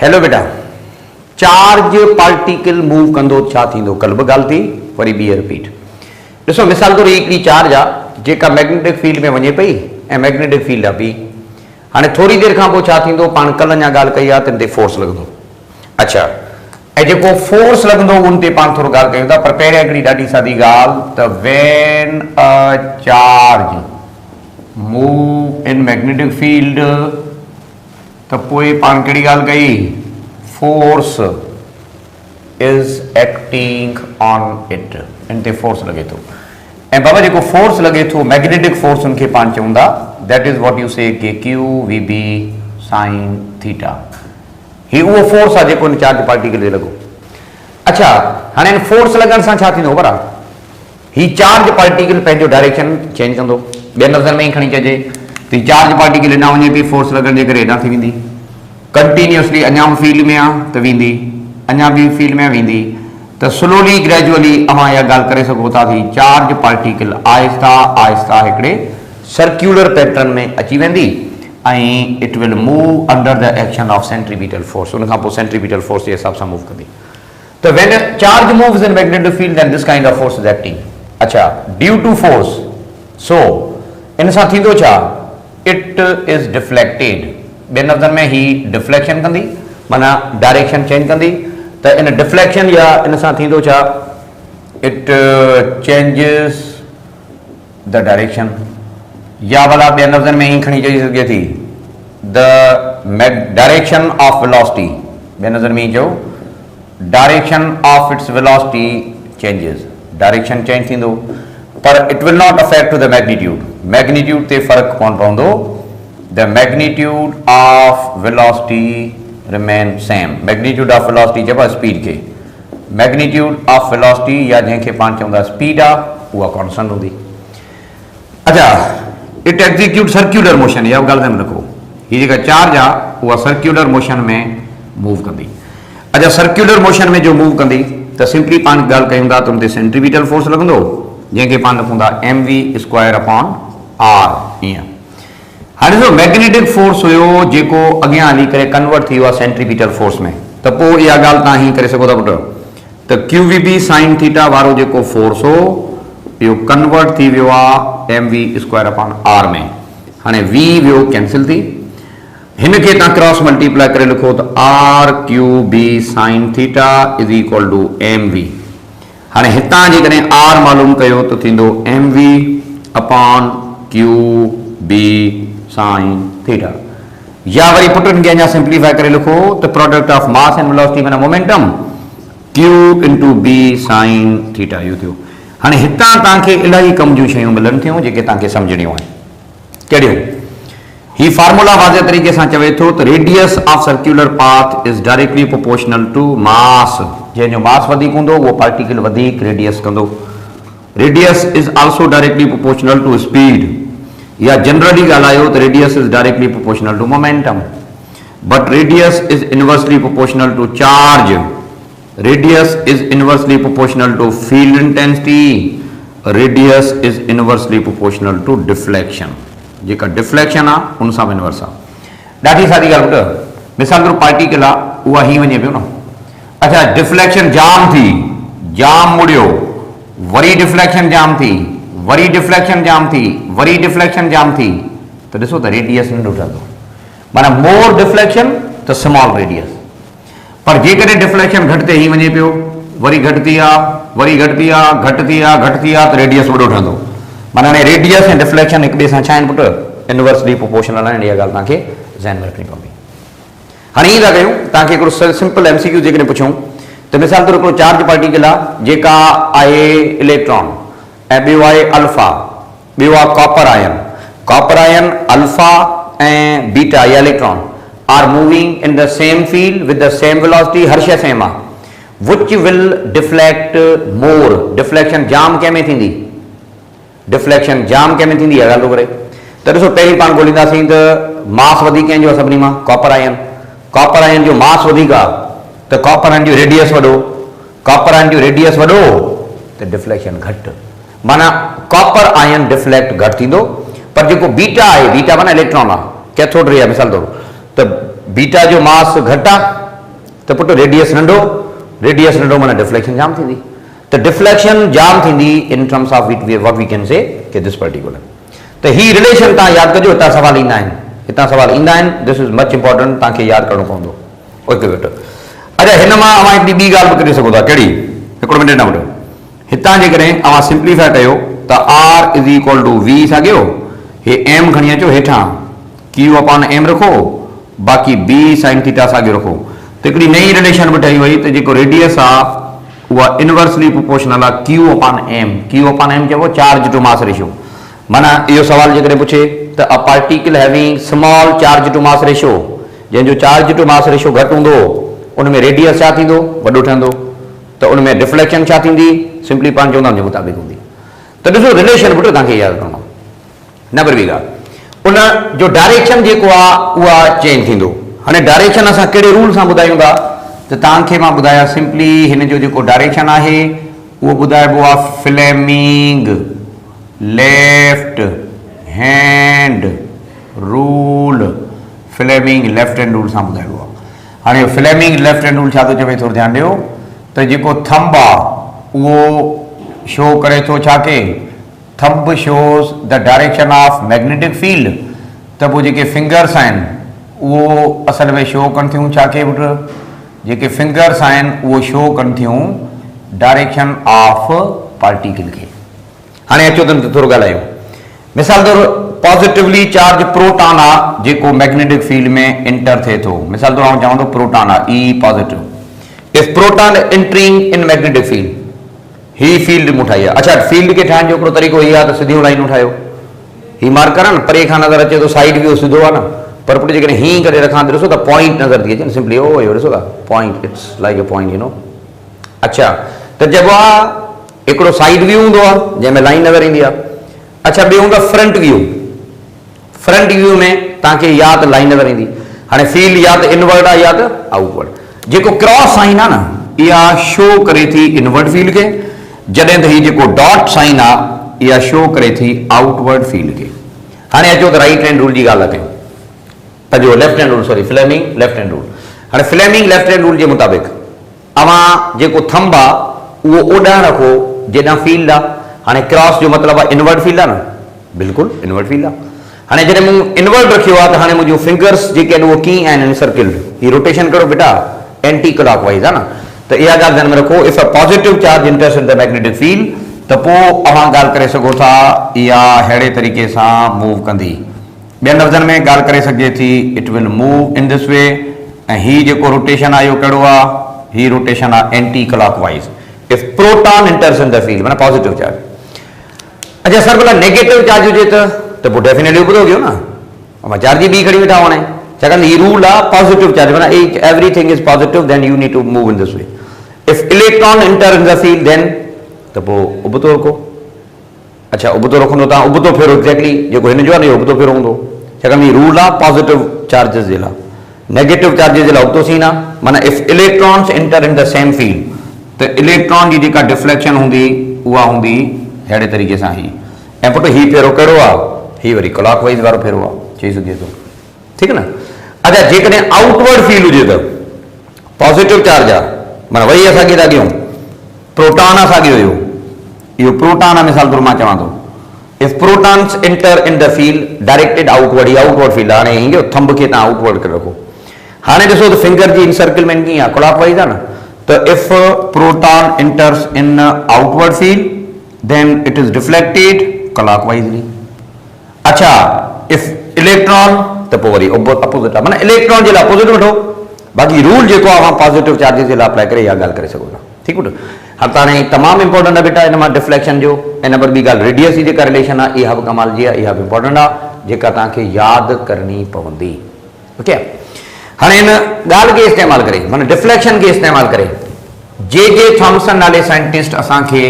Hello बेटा, charge particle move कंदो छा थींदो? कल बि ॻाल्हि थी, वरी ॿी रिपीट। ॾिसो मिसाल तौर हिकिड़ी चार्ज आहे जेका मैग्नेटिक फील्ड में वञे पई ऐं मैग्नेटिक फील्ड आहे ॿी। हाणे थोरी देरि खां पोइ छा थींदो? पाण कल्ह अञा ॻाल्हि कई आहे त इन ते फोर्स लॻंदो। अच्छा, ऐं जेको फोर्स लॻंदो उन ते पाण थोरो ॻाल्हि कयूं था, पर पहिरियों हिकिड़ी ॾाढी सादी ॻाल्हि त when a charge move in magnetic field त पोइ पाण कहिड़ी ॻाल्हि कई? Force is acting on it, इन ते फोर्स लॻे थो। ऐं बाबा जेको फोर्स लॻे थो मैग्नेटिक फोर्स उनखे पाण चऊं था that is what you say के q v B sine theta. ही उहो फोर्स आहे जेको इन चार्ज पार्टिकल ते लॻो। अच्छा, हाणे इन फोर्स लॻण सां छा थींदो ख़बर आहे? ही चार्ज पार्टिकल पंहिंजो डायरेक्शन चेंज कंदो। ॿियनि लफ़्ज़नि में ई खणी चइजे त चार्ज पार्टिकल हेॾां वञे पई, फोर्स लॻण जे करे हेॾां थी वेंदी। कंटिन्यूअसली अञा फील्ड में आहे त वेंदी, अञा बि फील्ड में वेंदी। त स्लोली ग्रेजुअली अवां इहा ॻाल्हि करे सघो था कि चार्ज पार्टिकल आहिस्ता आहिस्ता हिकिड़े सर्क्यूलर पैटर्न में अची वेंदी ऐं it will move under the action of centripetal force. उन खां पोइ सेंट्रीपिटल फोर्स जे हिसाब सां मूव कंदी। त when charge moves in magnetic field then this kind of force is acting. अच्छा, ड्यू टू फोर्स, सो इन सां थींदो छा? It is deflected. ॿियनि लफ़्ज़नि में ही डिफ्लेक्शन कंदी, माना डायरेक्शन चेंज कंदी। त इन डिफ्लेक्शन या इन सां थींदो छा? इट चेंजिस द डायरेक्शन, या भला ॿियनि लफ़्ज़नि में ही खणी चई सघे थी द डायरेक्शन ऑफ वेलोसिटी। ॿियनि लफ़्ज़नि में ही चयो direction of its velocity changes, direction change थींदो, पर it will not affect to the magnitude. Magnitude ते फ़र्क़ु कोन पवंदो। The magnitude of velocity remain same. Magnitude of velocity चइबो आहे स्पीड खे। मैग्नीट्यूड ऑफ वेलोसिटी या जंहिंखे पाण चवंदा स्पीड आहे, उहा कॉन्स्टेंट हूंदी। अच्छा, इट एग्जीक्यूट सर्क्यूलर मोशन। इहा ॻाल्हि ध्यानु रखो, हीअ जेका चार्ज आहे उहा सर्क्यूलर मोशन में मूव कंदी। अच्छा, सर्क्यूलर मोशन में जो मूव कंदी त सिंपली पाण ॻाल्हि कयूं था त उन ते सेंट्रीपिटल फोर्स लॻंदो, जंहिंखे पाण लिखूं था mv² अपॉन r। ईअं हाणे ॾिसो, मैग्नेटिक फोर्स हुयो जेको अॻियां हली करे कन्वर्ट थी वियो आहे सेंट्रीपिटल फोर्स में। त पोइ इहा ॻाल्हि तव्हां हीअं करे सघो था पुटु त q v B sine theta वारो जेको फोर्स हो इहो कन्वर्ट थी वियो आहे mv² अपॉन r में। हाणे v वियो कैंसिल थी, हिन खे तव्हां क्रॉस मल्टीप्लाई करे लिखो त r q B sine theta is equal to mv। हाणे हितां जेकॾहिं r मालूम कयो त थींदो mv upon q B sine theta. या वरी पुटनि खे अञा सिंप्लीफाई करे लिखो त product of mass and velocity माना momentum q into b sine theta. इहो थियो। हाणे हितां तव्हांखे इलाही कम जूं शयूं मिलनि थियूं जेके तव्हांखे सम्झणियूं आहिनि। कहिड़ियूं? ही फार्मूला वाज़े तरीक़े सां चवे थो त radius of circular path is directly proportional to mass. जंहिंजो मास वधीक हूंदो उहो पार्टिकल वधीक रेडियस कंदो। Radius is also directly proportional to speed, या जनरली ॻाल्हायो त radius is directly proportional to momentum, but radius is inversely proportional to charge. Radius is inversely proportional to field intensity. Radius is inversely proportional to deflection. जेका deflection आहे उन सां बि inverse आहे। ॾाढी सारी ॻाल्हि पुटु, मिसाल तौर पार्टिकल आहे उहा हीअं वञे पियो न। अच्छा, डिफ्लेक्शन जाम थी, जाम मुड़ियो, वरी डिफ्लेक्शन जाम थी, वरी डिफ्लेक्शन जाम थी, वरी डिफ्लेक्शन जाम थी, त ॾिसो त रेडियस नंढो ठहंदो। माना मोर डिफ्लेक्शन त स्मॉल रेडियस। पर जेकॾहिं डिफ्लेक्शन घटि ते ही वञे पियो, वरी घटि थी आहे, वरी घटि थी आहे, घटि थी आहे, घटि थी आहे, त रेडियस वॾो ठहंदो। माना हाणे रेडियस ऐं डिफ्लेक्शन हिक ॿिए सां छा आहिनि पुटु? इनवर्सली प्रोपोर्शनल आहिनि। इहा ॻाल्हि तव्हांखे ज़हन में रखणी पवंदी। हाणे ईअं था कयूं, तव्हांखे हिकिड़ो सिंपल MCQ जेकॾहिं पुछूं त मिसाल तौर हिकिड़ो चार्ज पार्टिकल आहे जेका आहे इलेक्ट्रॉन ऐं ॿियो आहे अल्फा, ॿियो आहे copper ion. Copper ion, alpha ऐं बीटा या electron are moving in the same field with the same velocity. हर शइ सेम आहे। Which will deflect more? Deflection जाम कंहिं में थींदी? डिफ्लेक्शन जाम कंहिं में थींदी? इहा ॻाल्हि थो करे। त ॾिसो, पहिरीं पाण ॻोल्हींदासीं त मास वधीक कंहिंजो आहे सभिनी मां? Copper ion. कॉपर आयन जो मास वधीक आहे त कॉपर आयन जो रेडियस वॾो। कॉपर आयन जो रेडियस वॾो त डिफ्लेक्शन घटि। माना कॉपर आयन डिफ्लेक्ट घटि थींदो। पर जेको बीटा आहे, बीटा माना इलेक्ट्रॉन आहे, कैथोड रे आहे मिसाल तौर, त बीटा जो मास घटि आहे त पुट रेडियस नंढो माना डिफ्लेक्शन जाम थींदी। त डिफ्लेक्शन जाम थींदी in terms of what we can say कि दिस पर्टिकुलर। त ही रिलेशन तव्हां यादि कजो, हितां सवाल ईंदा आहिनि, दिस इज़ मच इंपॉर्टेंट, तव्हांखे यादि करिणो पवंदो। ओके बेटा, अच्छा हिन मां अवां हिकिड़ी ॿी ॻाल्हि बि करे सघो था, कहिड़ी? हिकिड़ो मिनट न वठो। हितां जेकॾहिं अवां सिंप्लीफाई कयो त r is equal to v साॻियो, हे m खणी अचो हेठां, q अपॉन m रखो, बाक़ी b sin थीटा साॻियो रखो। त हिकिड़ी नई रिलेशन बि ठही वई त जेको रेडियस आहे उहा इनवर्सली प्रोपोर्शनल आहे q अपॉन m चइबो चार्ज टू मास रेशियो। माना इहो सवाल जेकॾहिं पुछे त a particle having small charge to mass ratio, जंहिंजो चार्ज टू मास रेशियो घटि हूंदो उन में रेडियस छा थींदो? वॾो ठहंदो। त उन में डिफ्लेक्शन छा थींदी? सिंपली पाण चवंदा जे मुताबिक़ हूंदी। त ॾिसो रिलेशन पुट तव्हांखे यादि करिणो आहे। नंबर ॿी ॻाल्हि, उन जो डायरेक्शन जेको आहे उहा चेंज थींदो। हाणे डायरेक्शन असां कहिड़े रूल सां ॿुधायूं था? त तव्हांखे मां ॿुधायां सिंपली हिन जो जेको डायरेक्शन आहे उहो ॿुधाइबो आहे Fleming left hand rule, Fleming left hand rule सां ॿुधाइबो आहे। हाणे फ्लेमिंग लेफ्ट हैंड रूल छा थो चवे? थोरो ध्यानु ॾियो त जेको थंब आहे उहो शो करे थो छा के? Thumb shows the direction of magnetic field. त पोइ जेके फिंगर्स आहिनि उहो असल में शो कनि थियूं छा के पुट? जेके फिंगर्स आहिनि उहो शो कनि थियूं डायरेक्शन ऑफ पार्टिकल खे। हाणे अचो त थोरो ॻाल्हायूं। मिसाल तौरु पॉजिटिवली चार्ज प्रोटॉन आहे जेको मैग्नेटिक फील्ड में इंटर थिए थो। मिसाल तौरु चवां थो प्रोटॉन आहे ई positive. If proton entering in magnetic field, ही फील्ड मूं ठाही आहे। अच्छा, फील्ड खे ठाहिण जो हिकिड़ो तरीक़ो हीअ आहे त सिधियूं लाइनूं ठाहियो। ही मार्कर आहे न, परे खां नज़र अचे थो, साइड व्यू सिधो आहे न, पर पुट जेकॾहिं हीअं करे रखां त ॾिसो त पॉइंट नज़र थी अचे न, सिंपली ओ इहो ॾिसो था point, it's like a point, you know. अच्छा, त चइबो आहे हिकिड़ो साइड व्यू हूंदो आहे जंहिंमें लाइन नज़र ईंदी आहे। अच्छा, ॿियो हूंदो आहे फ्रंट व्यू। फ्रंट व्यू में तव्हांखे या त लाइन नज़र ईंदी। हाणे फील्ड या त इनवर्ड आहे या त आउटवर्ड। जेको क्रॉस साइन आहे न, इहा शो करे थी इनवर्ड फील्ड खे, जॾहिं त हीउ जेको डॉट साइन आहे इहा शो करे थी आउटवर्ड फील्ड खे। हाणे अचो त राइट हैंड रूल जी ॻाल्हि कयूं, पंहिंजो left hand rule, sorry Fleming left hand rule. हाणे फ्लेमिंग लेफ्ट हैंड रूल जे मुताबिक़ अवां जेको थंब आहे उहो ओॾां रखो जेॾां फील्ड आहे। हाणे क्रॉस जो मतिलबु आहे इनवर्ड फील्ड आहे न, बिल्कुलु इनवर्ड फील्ड आहे। हाणे जॾहिं मूं इनवर्ड रखियो आहे त हाणे मुंहिंजूं फिंगर्स जेके आहिनि उहे कीअं आहिनि? सर्किल। ही रोटेशन करो बेटा, एंटी क्लॉक वाइज आहे न। त इहा ॻाल्हि ध्यान में रखो, if a positive charge इंटर्स in the magnetic field त पोइ अवां ॻाल्हि करे सघो था इहा अहिड़े तरीक़े सां मूव कंदी। ॿियनि लफ़्ज़नि में ॻाल्हि करे सघिजे थी, it will move in this वे। ऐं हीउ जेको रोटेशन आहे इहो कहिड़ो आहे? ही रोटेशन आहे anti clock wise. If proton enters in the field माना पॉजिटिव चार्ज। अच्छा सर, भला नेगेटिव चार्ज हुजे त पोइ डेफिनेटली उबतो कयो न, असां चार्ज ॿी खणी वेठा वणे, छाकाणि हीउ रूल आहे पॉजिटिव चार्ज माना everything is positive, then you need to move in this way. If electron enter in the field then त पोइ उबतो रखो। अच्छा, उबतो रखंदो तव्हां, उबतो फेरो एक्ज़ैक्टली जेको हिन जो आहे न इहो उबतो फेरो हूंदो, छाकाणि हीउ रूल आहे पॉजिटिव चार्जिस जे लाइ। नेगेटिव चार्जिस जे लाइ उबतो सीन आहे। माना if electrons inter in the same field त इलेक्ट्रॉन जी जेका डिफ्लेक्शन हूंदी उहा हूंदी अहिड़े तरीक़े सां ही। ऐं पुट हीउ फेरो कहिड़ो आहे? हीउ वरी क्लॉक वाइज वारो फेरो आहे, चई सघिजे थो, ठीकु न। अच्छा, जेकॾहिं आउटवर्ड फील्ड हुजे त पॉजिटिव चार्ज आहे, माना वरी असांखे था कयूं प्रोटॉन आहे साॻियो इहो प्रोटॉन आहे। मिसाल तौरु मां चवां थो if protons inter in the field directed outward, he outward field आहे। हाणे हीअ थंब खे तव्हां आउटवर्ड करे रखो। हाणे ॾिसो त फिंगर जी इनसर्किलमेंट कीअं आहे? क्लॉक वाइज आहे न। त if proton enters in outward field then it is deflected clock wisely. अच्छा, इफ इलेक्ट्रॉन त पोइ वरी अपोजिट आहे, माना इलेक्ट्रॉन जे लाइ अपोजिट वठो। बाक़ी रूल जेको आहे असां पॉजिटिव चार्जिस जे लाइ अप्लाई करे इहा ॻाल्हि करे सघूं था, ठीकु आहे। हाणे हाणे तमामु इंपॉर्टेंट आहे बेटा हिन मां डिफ्लेक्शन जो। ऐं नंबर ॿी ॻाल्हि रेडियस जी जेका रिलेशन आहे इहा बि कमाल जी आहे, इहा बि इंपॉर्टेंट आहे जेका तव्हांखे यादि करणी पवंदी। ओके, हाणे हिन ॻाल्हि खे इस्तेमालु करे माना डिफ्लेक्शन खे इस्तेमालु करे जे थॉम्सन नाले साइंटिस्ट असांखे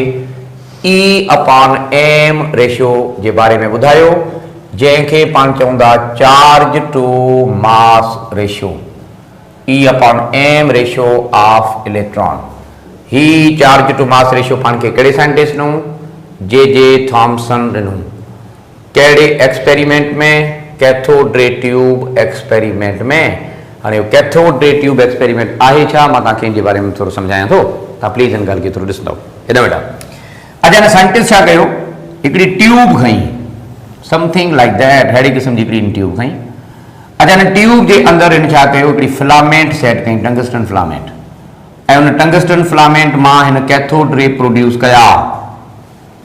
ई अपॉन एम रेशियो जे बारे में ॿुधायो, जंहिंखे पाण चवंदा charge to mass ratio, e upon m ratio of electron. ही चार्ज टू मास रेशियो पाण खे कहिड़े साइंटिस्ट ॾिनूं? J Thomson ॾिनूं। कहिड़े एक्सपेरिमेंट में? कैथोड रे ट्यूब एक्सपेरिमेंट में। हाणे कैथोड रे ट्यूब एक्सपेरिमेंट आहे छा, मां तव्हांखे इन जे बारे में थोरो सम्झायां थो, तव्हां प्लीज़ हिन ॻाल्हि खे थोरो ॾिसंदव। हेॾा बेटा अॼु हिन साइंटिस्ट छा कयो, हिकिड़ी ट्यूब खई, समथिंग लाइक दैट, अहिड़ी क़िस्म जी हिकिड़ी ट्यूब खई। अच्छा, हिन ट्यूब जे अंदरि हिन छा कयो, हिकिड़ी फिलामेंट सेट कई, टंगस्टन फिलामेंट, ऐं उन टंगस्टन फिलामेंट मां हिन कैथोड रे प्रोड्यूस कया।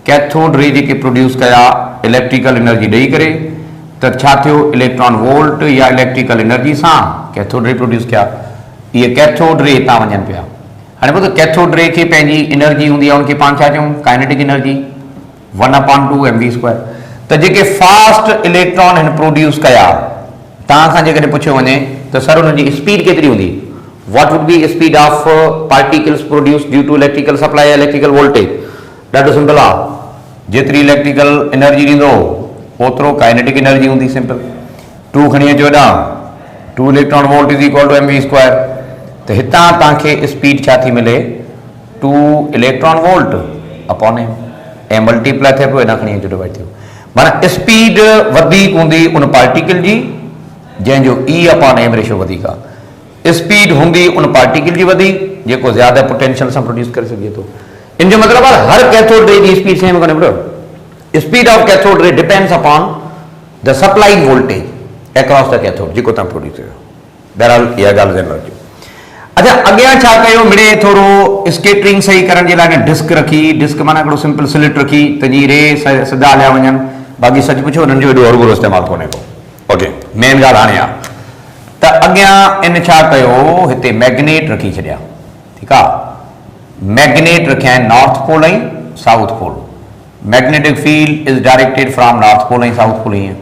कैथोड रे जेके प्रोड्यूस कया इलेक्ट्रिकल एनर्जी ॾेई करे, त छा थियो, इलेक्ट्रॉन वोल्ट या इलेक्ट्रिकल एनर्जी सां कैथोड रे प्रोड्यूस कया। इहे कैथोड रे हितां वञनि पिया। हाणे ॿुधो, कैथोड रे खे पंहिंजी एनर्जी हूंदी आहे, उनखे पाण छा चऊं, काइनेटिक एनर्जी 1/2 mv²। त जेके फास्ट इलेक्ट्रॉन हिन प्रोड्यूस कया, तव्हां खां जेकॾहिं पुछियो वञे त सर हुनजी स्पीड केतिरी हूंदी, what would be speed of particles produce due to electrical supply, electrical voltage? ॾाढो सिंपल आहे, जेतिरी इलेक्ट्रिकल एनर्जी ॾींदो ओतिरो काइनेटिक एनर्जी हूंदी। सिंपल, 2 खणी अचो हेॾां, 2 electron volt is equal to mv²। त हितां तव्हांखे स्पीड छा थी मिले, 2 इलेक्ट्रॉन वोल्ट अपॉन एम, ऐं मल्टीप्लाई थिए पियो, हेॾां खणी अचो डिवाइड थियो। माना स्पीड वधीक हूंदी उन पार्टिकल जी जंहिंजो E/m रेशो वधीक आहे। स्पीड हूंदी उन पार्टिकल जी वधीक जेको ज़्यादा पोटेंशियल सां प्रोड्यूस करे सघे थो। इन जो मतिलबु आहे हर कैथोड रे जी स्पीड सेम कोन्हे बेटा। Speed of cathode ray depends upon the supplied voltage across the cathode जेको तव्हां प्रोड्यूस कयो। बहरहाल इहा ॻाल्हि ध्यानु रखिजो। अच्छा, अॻियां छा कयो, मिड़े थोरो स्केटरिंग सही करण जे लाइ डिस्क रखी, डिस्क माना हिकिड़ो सिंपल स्लिट रखी, तंहिंजी रे सिधा हलिया वञनि। बाक़ी सच पुछो हुननि जो एॾो हरुभरो इस्तेमालु कोन्हे को। ओके, मेन ॻाल्हि हाणे आहे त अॻियां इन छा कयो, हिते मैग्नेट रखी छॾिया। ठीकु आहे, मैग्नेट रखिया आहिनि नॉर्थ पोल ऐं south pole. Magnetic field is directed from north pole ऐं साउथ पोल। ईअं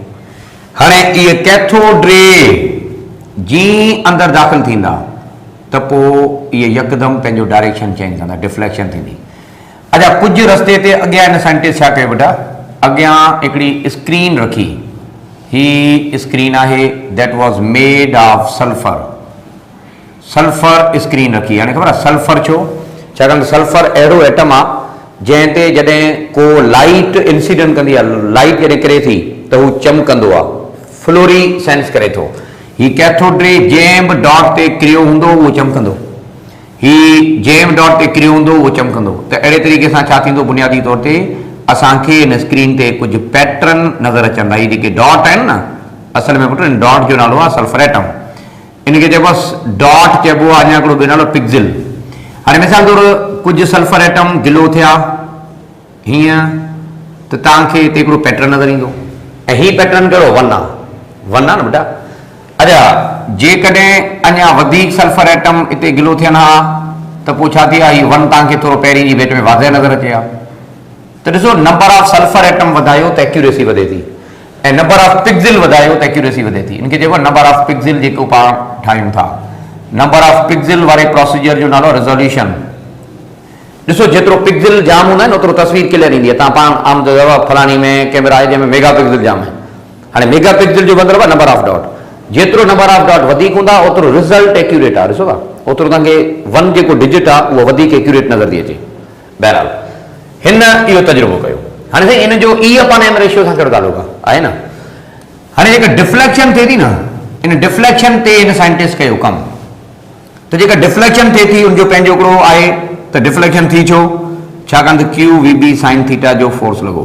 हाणे इहे कैथोड रे जीअं अंदरि दाख़िल थींदा त पोइ इहे यकदमि पंहिंजो डायरेक्शन चेंज कंदा, डिफ्लेक्शन थींदी। अच्छा, कुझु रस्ते ते अॻियां हिन साइंटिस्ट छा कयो बेटा, अॻियां हिकिड़ी स्क्रीन रखी। ही स्क्रीन आहे that was made of sulphur. Sulphur screen रखी। हाणे ख़बर आहे सल्फर छो, छाकाणि त सल्फर अहिड़ो एटम आहे जंहिं ते जॾहिं को लाइट इंसिडेंट कंदी आहे, लाइट जॾहिं किरे थी त हू चमकंदो आहे, फ्लोरीसेंस करे थो। ही कैथोड रे जंहिं बि डॉट ते किरियो हूंदो उहो चमकंदो, ही जंहिं बि डॉट ते किरियो हूंदो उहो चमकंदो। त अहिड़े तरीक़े सां छा थींदो, बुनियादी तौर ते असांखे हिन स्क्रीन ते कुझु पैटर्न नज़र अचंदा। ही जेके डॉट आहिनि न, असल में पुट डॉट जो नालो आहे सल्फर एटम। इनखे चइबो आहे डॉट, चइबो आहे अञा हिकिड़ो ॿियो नालो पिक्सिल। हाणे मिसाल तौरु कुझु सल्फर एटम गिलो थिया हीअं, त तव्हांखे हिते हिकिड़ो पैटर्न नज़र ईंदो, ऐं हीअ पैटर्न कहिड़ो, 1 आहे। 1 आहे न बेटा। अच्छा, जेकॾहिं अञा वधीक सल्फर एटम हिते गिलो थियनि हा त पोइ छा थी आहे, हीअ 1 तव्हांखे थोरो पहिरीं जी भेट में वाज़े नज़र अचे हा। त ॾिसो, नंबर ऑफ सल्फर एटम वधायो त एक्यूरेसी वधे थी, ऐं नंबर ऑफ पिक्सिल वधायो त एक्यूरेसी वधे थी। इनखे चइबो आहे नंबर ऑफ पिक्सिल, जेको पाण ठाहियूं था। नंबर ऑफ पिक्सिल वारे प्रोसीजर जो नालो रिज़ोल्यूशन। ॾिसो, जेतिरो पिक्सिल जाम हूंदा आहिनि ओतिरो तस्वीर क्लियर ईंदी आहे। तव्हां पाण आम फलाणी में कैमरा आहे जंहिंमें मेगा पिक्सिल जाम आहे। हाणे मेगा पिक्सिल जो मतिलबु आहे नंबर ऑफ डॉट। जेतिरो नंबर ऑफ डॉट वधीक हूंदा ओतिरो रिज़ल्ट एक्यूरेट आहे। ॾिसो था, ओतिरो तव्हांखे 1 जेको डिजिट आहे उहो वधीक एक्यूरेट नज़र थी अचे। बहरहाल हिन इहो तजुर्बो कयो। हाणे साईं, इन जो E/m रेशियो सां कहिड़ो तालुक आहे न। हाणे जेका डिफ्लेक्शन थिए थी न, इन डिफ्लेक्शन ते हिन साइंटिस्ट कयो कमु। त जेका डिफ्लेक्शन थिए थी उनजो पंहिंजो हिकिड़ो आहे। त डिफ्लेक्शन थी छो, छाकाणि त QVB sin थीटा जो फोर्स लॻो,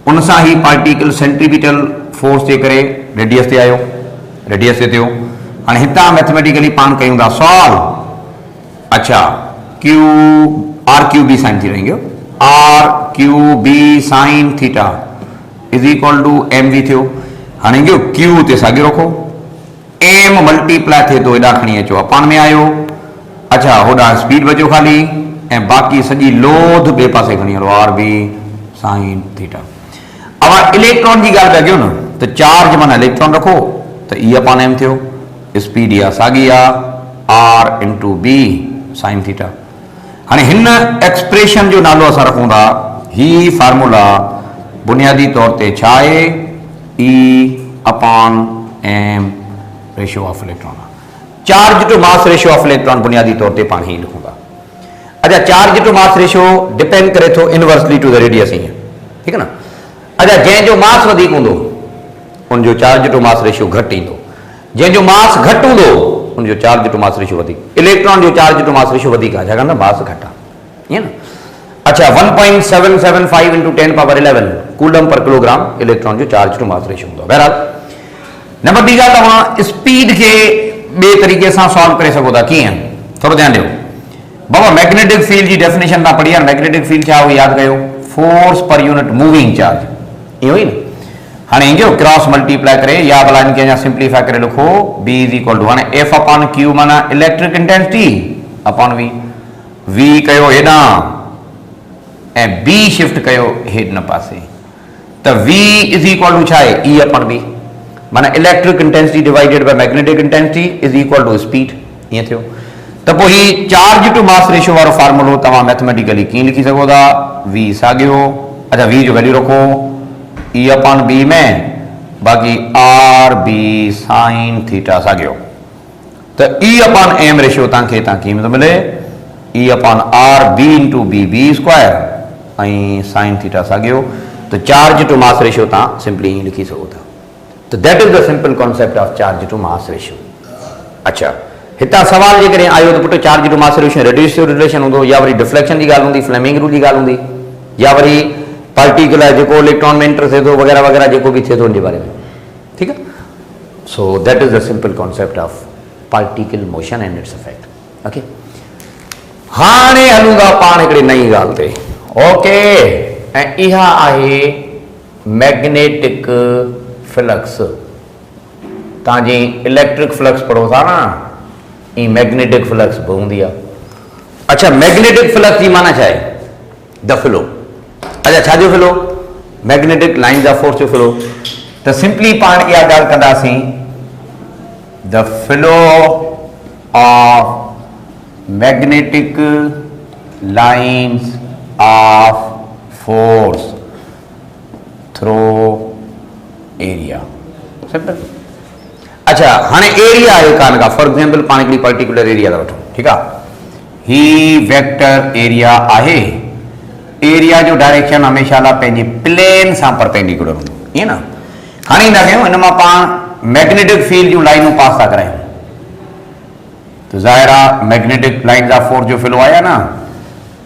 उन सां ही पार्टिकल सेंट्रीपिटल फोर्स जे करे रेडियस ते आयो, रेडियस ते थियो। हाणे हितां मैथमेटिकली पाण कयूं था सॉल्व। अच्छा, RQB sin थी रहेंगे, RQB sin theta is equal to mv थियो। हाणे इहो Q ते साॻियो रखो, m मल्टीप्लाई थिए थो, हेॾां खणी अचो पाण में आयो। अच्छा, होॾां स्पीड बचो ख़ाली, ऐं बाक़ी सॼी लोध ॿिए पासे खणी हलो, RB sin थीटा। अब इलेक्ट्रॉन जी ॻाल्हि पिया कयूं न, त चार्ज माना इलेक्ट्रॉन रखो त E/m थियो, स्पीड इहा साॻी आहे, R × B sin थीटा। हाणे हिन एक्सप्रेशन जो नालो असां रखूं था, ही फार्मूला बुनियादी तौर ते छा आहे, E/m ratio of electron. Charge to mass ratio of electron बुनियादी तौर ते पाण ही लिखूं था। अच्छा, charge to mass ratio depend करे थो इनवर्सली टू द रेडियस, ईअं ठीकु आहे न। अच्छा, जंहिंजो मास वधीक हूंदो उनजो चार्ज टू मास रेशियो घटि ईंदो, जंहिंजो मास घटि हूंदो उनजो चार्ज टू मास रेशियो वधीक, इलेक्ट्रॉन जो चार्ज टू मास रेशियो वधीक आहे छाकाणि त मास घटि आहे, ईअं न। अच्छा, 1.775 into 10 power 11 coulomb per kilogram electron जो चार्ज टू मास रेशियो हूंदो आहे। बहरहाल नंबर ॿी ॻाल्हि, तव्हां स्पीड खे ॿिए तरीक़े सां सॉल्व करे सघो था। कीअं? थोरो ध्यानु ॾियो बाबा। मैग्नेटिक फील्ड जी डेफिनेशन तव्हां पढ़ी आहे। मैग्नेटिक फील्ड छा उहो यादि कयो, force per unit moving charge, इहो ई न। हाणे ईंदो क्रॉस मल्टीप्लाई करे या भला इनखे अञा सिंप्लीफाई करे लिखो, बी इज इक्वल टू हाणे एफ अपॉन क्यू माना electric intensity upon V. V कयो हेॾां ऐं बी शिफ्ट कयो हेॾ पासे, त वी इज इक्वल टू छा आहे, ई अपॉन बी माना electric intensity divided by magnetic intensity is equal to speed. ईअं थियो त पोइ ही चार्ज टू मास रेशियो वारो फार्मूलो तव्हां मैथमेटिकली कीअं लिखी सघो था, वी साॻियो, अच्छा वी जो वैल्यू रखो ई अपॉन बी में, बाक़ी आर बी साइन थीटा साॻियो, त ई अपॉन एम रेशियो तव्हांखे हितां कीअं थो मिले, e upon r b into b b square ऐं साइन थीटा साॻियो, त चार्ज टू मास रेशियो तव्हां सिंपली ईअं लिखी सघो था। त that is the simple concept of charge to mass ratio. अच्छा, हितां सवाल जे करे आयो त पुटु charge to mass ratio radius relation हूंदो, या वरी डिफ्लेक्शन जी ॻाल्हि हूंदी, फ्लेमिंग रूल जी ॻाल्हि हूंदी, या वरी पार्टिकुलर जेको इलेक्ट्रॉन में एंटर थिए थो वग़ैरह वग़ैरह जेको बि थिए थो उनजे बारे में। ठीकु आहे, so that is the simple concept of particle motion and its effect. Okay, हाणे हलूं था पाण हिकिड़ी नई ॻाल्हि ते। ओके, ऐं इहा आहे मैग्नेटिक फ्लक्स। तव्हांजी इलेक्ट्रिक फ्लक्स पढ़ो था न, ई मैग्नेटिक फ्लक्स बि हूंदी आहे। अच्छा, मैग्नेटिक फ्लक्स जी माना छा आहे, द फ्लो। अच्छा, छाजो flow, magnetic lines of force जो फ्लो। त सिंपली पाण इहा ॻाल्हि कंदासीं, the flow of magnetic lines of force through area. Simple. अच्छा, हाणे एरिया आहे कान का, फॉर एग्जाम्पल पाण हिकिड़ी पर्टिकुलर एरिया था वठूं, ठीकु आहे, ही वेक्टर एरिया आहे। एरिया जो डायरेक्शन हमेशह लाइ पंहिंजे प्लेन सां परपेंडिकुलर हूंदो, ईअं न। हाणे ईंदा कयूं हिन मां पाण मैग्नेटिक फील्ड जूं लाइनूं पास था करायूं, त ज़ाहिर आहे मैग्नेटिक लाइन्स ऑफ फोर्स जो फ्लो आहे न,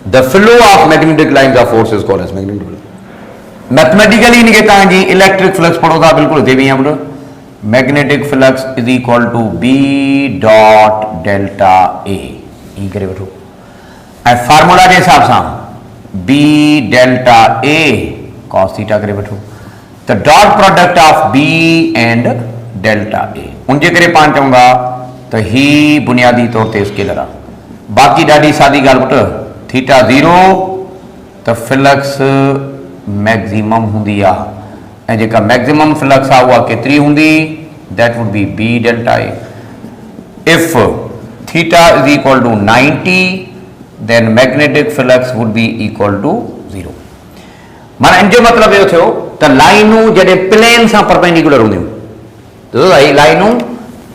the flow of magnetic lines of force is called as magnetic flow. Mathematically इनखे तव्हांजी इलेक्ट्रिक फ्लक्स पढ़ो था, बिल्कुलु हिते बि आहे, magnetic flux is equal to b dot delta a, ई करे वठो, ऐं फार्मूला जे हिसाब सां b delta a cos theta करे वठो, त dot product of b and delta a, उनजे करे पाण चऊं था त ही बुनियादी तौर ते स्केलर आहे। बाक़ी ॾाढी सादी ॻाल्हि पुटु, थीटा 0 त फ्लक्स मैक्सिमम हूंदी आहे, ऐं जेका मैक्सिमम फ्लक्स आहे उहा केतिरी हूंदी, that would be B delta A. If theta is equal to 90 then magnetic flux would be equal to 0। माना इन जो मतिलबु इहो थियो त लाइनूं जॾहिं प्लेन सां परपेंडिकुलर हूंदियूं, ॾिसो हीअ लाइनूं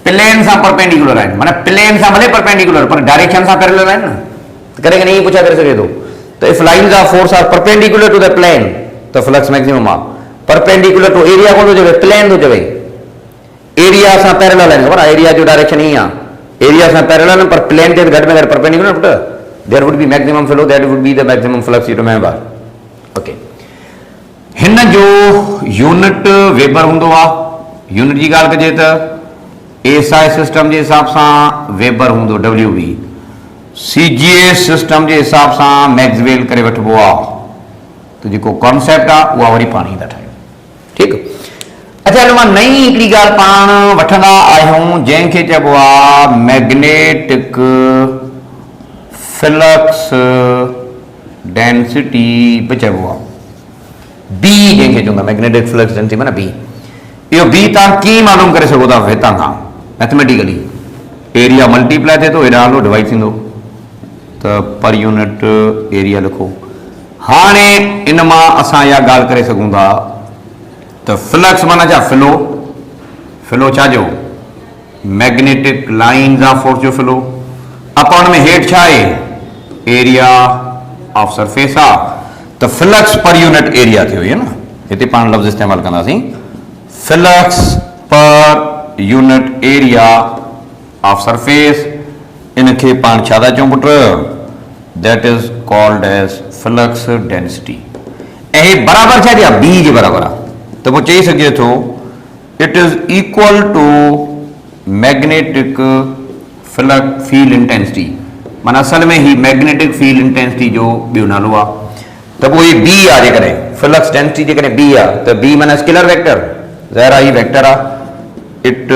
प्लेन सां परपेंडिकुलर आहिनि, माना प्लेन सां भले परपेंडिकुलर पर डायरेक्शन सां पैरेलल आहिनि न। कॾहिं कॾहिं ईअं पुछा करे सघे थो त if lines of force are perpendicular to the plane त फ्लक्स मैक्सिमम आहे, परपेंडिकुलर टू एरिया कोन थो चवे, प्लेन थो चवे, एरिया सां पैरेलल आहिनि, ख़बर आहे, एरिया जो डायरेक्शन ईअं आहे, एरिया सां पैरेलल आहिनि पर प्लेन ते घटि में घटि परपेंडिकुलर पुटु, there would be maximum flow, that would be the maximum flux, you remember. Okay, हिन जो यूनिट वेबर हूंदो आहे। यूनिट जी ॻाल्हि कजे त एसआई सिस्टम जे हिसाब सां वेबर हूंदो WB, CGS सिस्टम जे हिसाब सां मैक्सवेल करे वठिबो आहे। त जेको कॉन्सेप्ट आहे उहा वरी पाण ई था ठाहियूं, ठीकु। अच्छा, हिन मां नई हिकिड़ी ॻाल्हि पाण वठंदा आहियूं जंहिंखे चइबो आहे मैग्नेटिक फ्लक्स डेंसिटी बि चइबो आहे, बी जंहिंखे चवंदा मैग्नेटिक फ्लक्स डेंसिटी माना बी। इहो बी तव्हां कीअं मालूम करे सघो था हितां खां मैथमेटिकली, एरिया मल्टीप्लाई थिए थो, हेॾां हलो डिवाइड थींदो, त पर यूनिट एरिया लिखो। हाणे इन मां असां इहा ॻाल्हि करे सघूं था त फ्लक्स माना छा, फ्लो, फ्लो छाजो, मैग्नेटिक लाइन्स ऑफ फोर्स जो फ्लो, अपॉन में हेठि छा आहे, एरिया ऑफ सरफेस आहे, त फ्लक्स पर यूनिट एरिया थियो, इहो न, हिते पाण लफ़्ज़ इस्तेमालु कंदासीं, flux per unit area of surface इनके पाण छा था चऊं पुट that is called as flux density ऐं बराबर छा आहे बी जे बराबर आहे त पोइ चई सघे थो it is equal to magnetic flux field intensity माना असल में ही मैग्नेटिक फील्ड इंटेंसिटी जो ॿियो नालो आहे त पोइ ही बी आहे जेकॾहिं फ्लक्स डेंसिटी जेकॾहिं बी आहे त बी माना स्केलर वेक्टर ज़ाहिर आहे ही वेक्टर आहे इट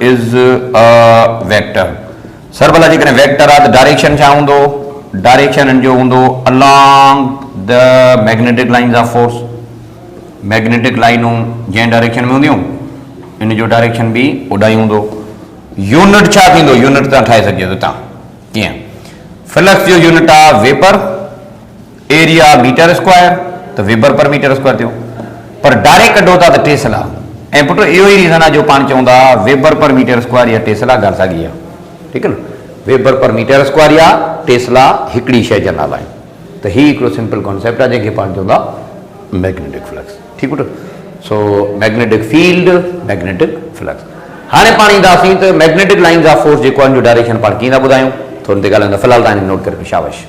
इज अ वेक्टर सरभला जेकॾहिं वेक्टर आहे त डायरेक्शन छा हूंदो डायरेक्शन जो हूंदो along the magnetic lines of force magnetic लाइनूं जंहिं डायरेक्शन में हूंदियूं इन जो डायरेक्शन बि ओॾा ई हूंदो यूनिट छा थींदो यूनिट तव्हां ठाहे सघियो था तव्हां कीअं फ्लक्स जो यूनिट आहे वेपर एरिया मीटर स्क्वायर त वेबर पर मीटर स्क्वायर थियो पर डायरेक्ट कढो था त टेस्ला ऐं पुट इहो ई रीज़न आहे जो पाण चवंदा वेबर पर मीटर स्क्वायर या टेस्ला ॻाल्हि साॻी आहे ठीकु आहे न वेबर पर मीटर स्क्वायर या टेस्ला हिकिड़ी शइ जा नाला आहिनि त हीउ हिकिड़ो सिंपल कॉन्सेप्ट आहे जंहिंखे पाण चवंदा मैग्नेटिक फ्लक्स ठीकु put so magnetic field magnetic flux हाणे पाण ईंदासीं त मैग्नेटिक लाइन्स ऑफ फोर्स जेको आहे जो डायरेक्शन पाण कीअं था ॿुधायूं थोरी देरि ॻाल्हाईंदा फ़िलहाल तव्हां नोट करे शाबाश